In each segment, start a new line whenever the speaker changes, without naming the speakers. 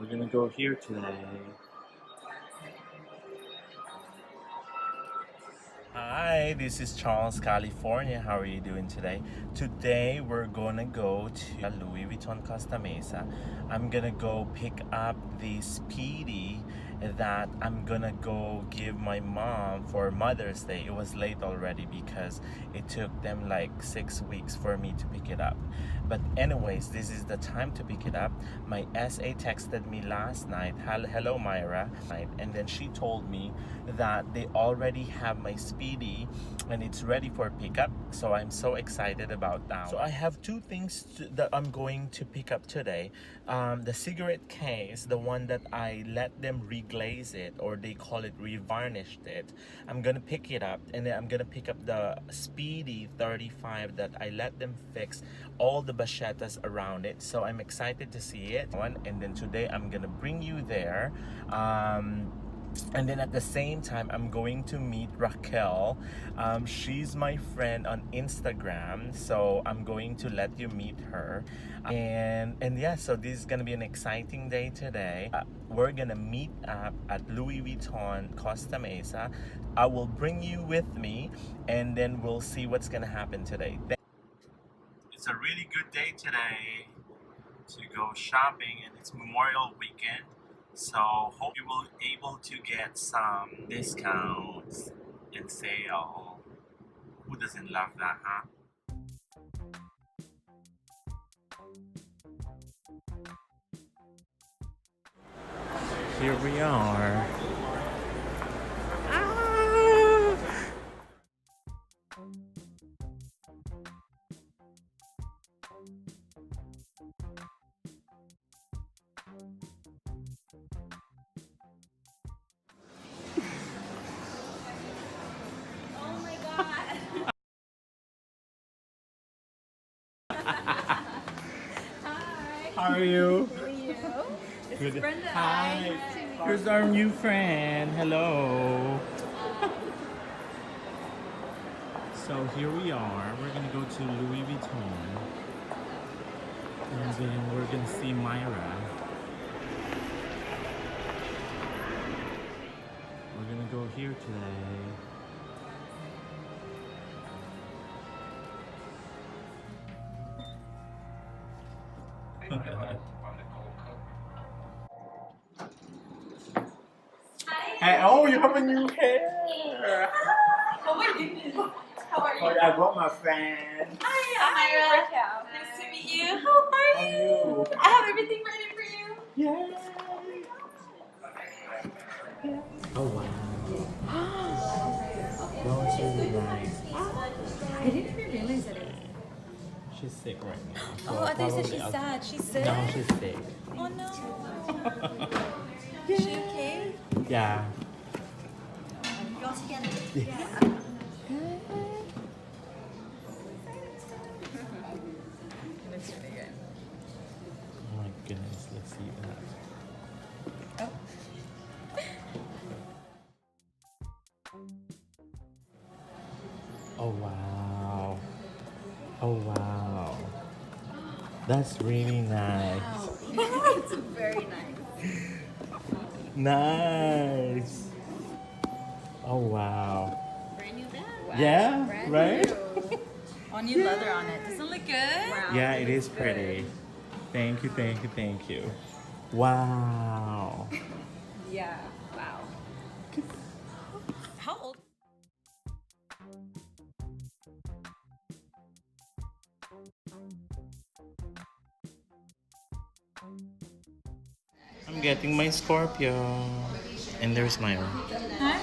We're gonna go here today. Hi, this is Charles, California. How are you doing today? Today we're gonna go to Louis Vuitton Costa Mesa. I'm gonna go pick up the Speedy that I'm gonna go give my mom for Mother's Day. It was late already because it took them like 6 weeks for me to pick it up. But anyways, this is the time to pick it up. My SA texted me last night, hello Mayra, and then she told me that they already have my Speedy and it's ready for pickup. So I'm so excited about that. So I have two things that I'm going to pick up today. The cigarette case, the one that I let them reglaze it, or they call it revarnished it. I'm gonna pick it up, and then I'm gonna pick up the Speedy 35 that I let them fix all the bachetas around it. So I'm excited to see it. And then today I'm gonna bring you there. And then at the same time, I'm going to meet Raquel. She's my friend on Instagram, so I'm going to let you meet her. And yeah, so this is gonna be an exciting day today. We're gonna meet up at Louis Vuitton Costa Mesa. I will bring you with me, and then we'll see what's gonna happen today. It's a really good day today to go shopping, and it's Memorial Weekend. So hope you will be able to get some discounts and sale. Who doesn't love that, huh? Here we are. Ah!
Oh my god. Hi.
How are you?
How are you? This
Good.
is Brenda.
Hi.
Nice to meet you.
Here's our new friend. Hello. So here we are. We're gonna go to Louis Vuitton, and then we're gonna see Mayra. We're gonna go here today. Hey, oh, you have a new hair.
Oh my goodness. How are you?
Oh, I brought my friend.
Hi, Mayra. Nice to meet you. How are you? I have everything ready for you.
Yay! Oh wow. Those are really nice.
I didn't even realize that it.
She's sick right now. So
Oh, I thought you said
probably
she's
I'll-
sad. She's sick.
No, she's sick.
Oh no. Is she okay?
Yeah.
You all together?
Yeah.
Looks really good.
Oh my goodness, let's see that.
Oh.
Oh wow. Oh wow. That's really nice.
Wow. It's very nice.
Nice. Oh wow.
Brand new bag.
Yeah,
Brand
right?
new. All new leather on it. Doesn't it look good? Wow.
Yeah, it is pretty. Thank you, thank you, thank you. Wow.
Yeah. Wow. How old?
I'm getting my Scorpio. And there's Mayra.
Hi.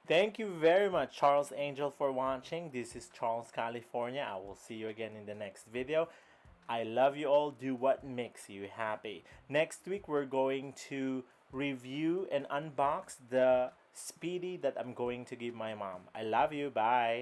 Thank you very much, Charles Angel, for watching. This is Charles, California. I will see you again in the next video. I love you all. Do what makes you happy. Next week, we're going to review and unbox the Speedy that I'm going to give my mom. I love you. Bye.